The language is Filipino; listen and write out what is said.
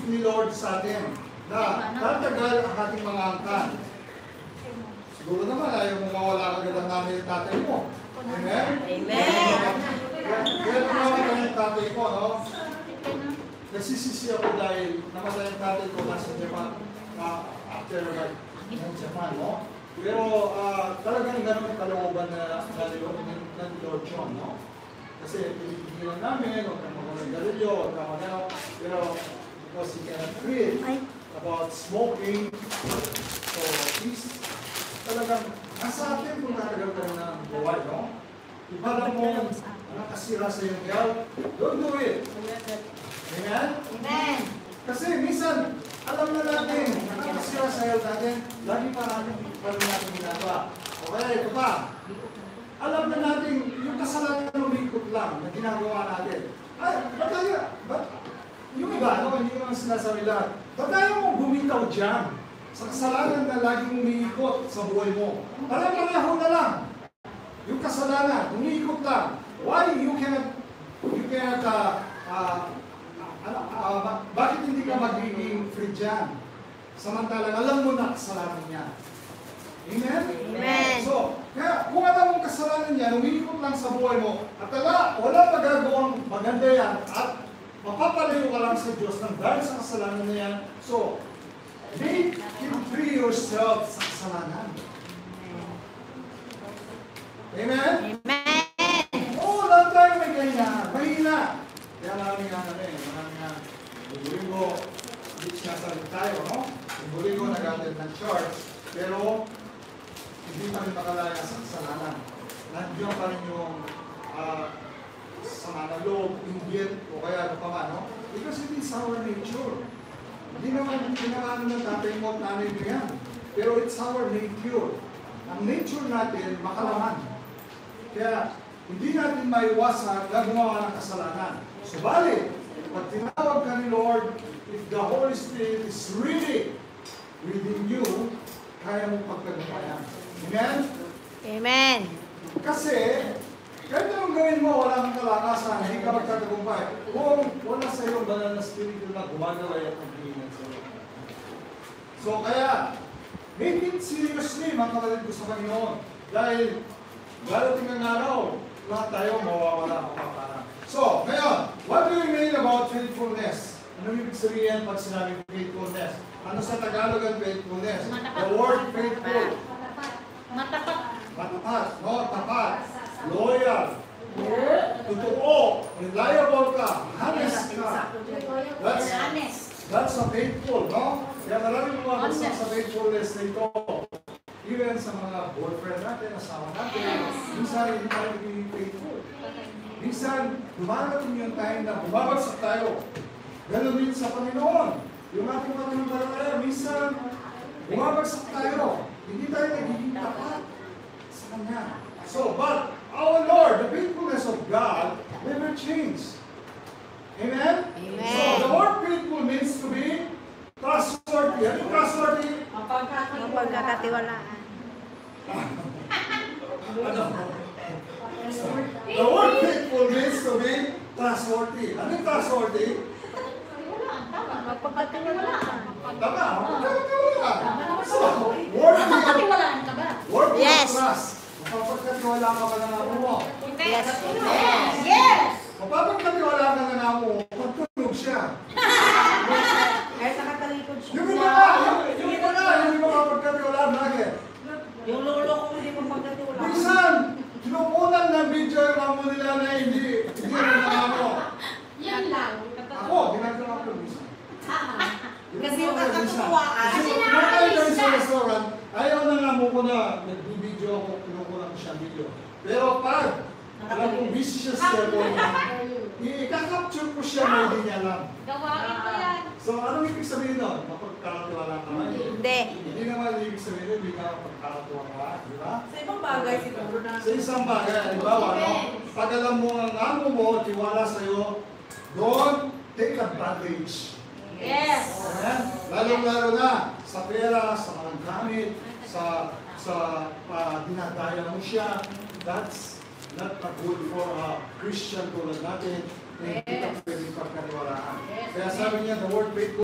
ni Lord sa atin na tatagal ang ating mga angkan. Siguro naman ayaw mo mawala agad ang nanay at tatay mo. Amen? Amen. Kaya naman ang tatay ko, no? Nagsisisi ako dahil namatay ang tatay ko nasa Japan, after ng Japan, no? Pero talagang ganun ang kalooban na Lord John, no? Kasi pinipigilan namin, huwag kang mag-garilyo, huwag kang mag-ano, pero because he cannot read about smoking, so he's talagang nasa atin kung natagal tayo ng buhay, no? Iba lang mo nakasira sa iyong health, don't do it. Amen? Amen. Kasi minsan, alam na natin, nakasira sa health natin, lagi pa natin ginagawa. Okay, ito pa. Alam na natin, yung kasalanan ng umikot lang na ginagawa natin. Ay, yung iba, no, hindi ko naman sinasabi lahat. Ba't tayo mong bumitaw dyan sa kasalanan na laging umiikot sa buhay mo? Pareho na lang. Yung kasalanan, umiikot lang. Why you cannot bakit hindi ka magiging free dyan? Samantalang alam mo na kasalanan niya. Amen? Amen. So, kaya kung alam mong kasalanan niya, umiikot lang sa buhay mo, at wala magagawang maganda yan, at mapapalayo ka lang sa Diyos nang dahil sa kasalanan niya yan. So, make Him free yourself sa kasalanan. Amen? Amen. Oo, lang tayo may ganyan. Mahina. Kaya maraming Linggo, hindi sinasalit tayo, no? Linggo nag-attend ng church, pero hindi pa rin makalaya sa kasalanan. Nandiyan pa rin yung sama na loob, inggit, o kaya ano pa man, no? Because it is our nature. Hindi naman ng tatay mo at nanay mo yan. Pero it's our nature. Ang nature natin, makalaman. Kaya, hindi natin maiwasan na gumawa ng kasalanan. Subalit, pag tinawag ka ni Lord, if the Holy Spirit is really within you, kaya mo pagtagumpayan. Amen? Amen. Kasi, kahit anong gawin mo, wala kang kalakasan, hindi ka magtatagumpay. Kung wala sa iyong banal na spirito na gumagawa at pagpilinan sa iyo. So kaya, make it seriously, mga kapatid ko sa Panginoon. Dahil, darating ang araw, lahat tayo mawawala mapapara. So, ngayon, what do you mean about faithfulness? Ano ibig sabihin pag sinabing faithfulness? Ano sa Tagalog ang faithfulness? The word faithful. Matapat. Matapat, no? Tapat. Loyal. Totoo. Reliable ka. Honest ka. That's a faithful, no? Kaya maraming mga gusto sa faithfulness na ito. Even sa mga boyfriend natin, asawa natin, minsan hindi tayo naging faithful. Minsan, dumarating yung time na bumabagsak tayo. Ganun din sa Panginoon. Yung ating pananampalataya, minsan, bumabagsak tayo. Hindi tayo nagiging tapat sa Kanya. So, but our Lord, the faithfulness of God, never changes. Amen? Amen. So, the word faithful means to be trustworthy. Ano yung trustworthy? Mapagkakatiwalaan. Ano? The word faithful means to be trustworthy. Ano yung trustworthy? Mapagkakatiwalaan. Tama, mapagkakatiwalaan. So, worthy. Worthy Yes. of trust. Mapagkakatiwalaan ka ba ng amo mo? Yes. Yes. Mapagkakatiwalaan ka ng amo mo, magtulog siya. Kahit nakatalikod siya. Yung iba nga, yung mga mapagkakatiwalaan bakit? Yung lolo ko hindi mo pagkatiwala. Minsan, kinukunan ng video yung amo nila na hindi rin ng amo. Yan lang. Ako, ginagawa ko minsan. Kasi yung kakatuwaan. Kasi kung kumakain kami sa restaurant, ayaw na nga mo ko na nag-video ako, kinukunan ko siya video. Pero pag alam kong busy siya sa cellphone niya, i-capture ko siya na hindi niya alam. Gawain ko yan. So, anong ibig sabihin nun? Mapagkakatiwala ka man? Hindi. Hindi naman ibig sabihin, hindi ka mapagkakatiwala ka, di ba? Sa ibang bagay siguro na. Sa isang bagay, halimbawa, no? Pag alam mo ang amo mo, tiwala sa'yo, don't take advantage. Yes. Amen? Lalo-lalo na sa pera, sa mga gamit, sa dinadaya mo siya. That's not a good for a Christian tulad natin na hindi ka pwedeng pagkaniwalaan. Kaya sabi niya, the word faithful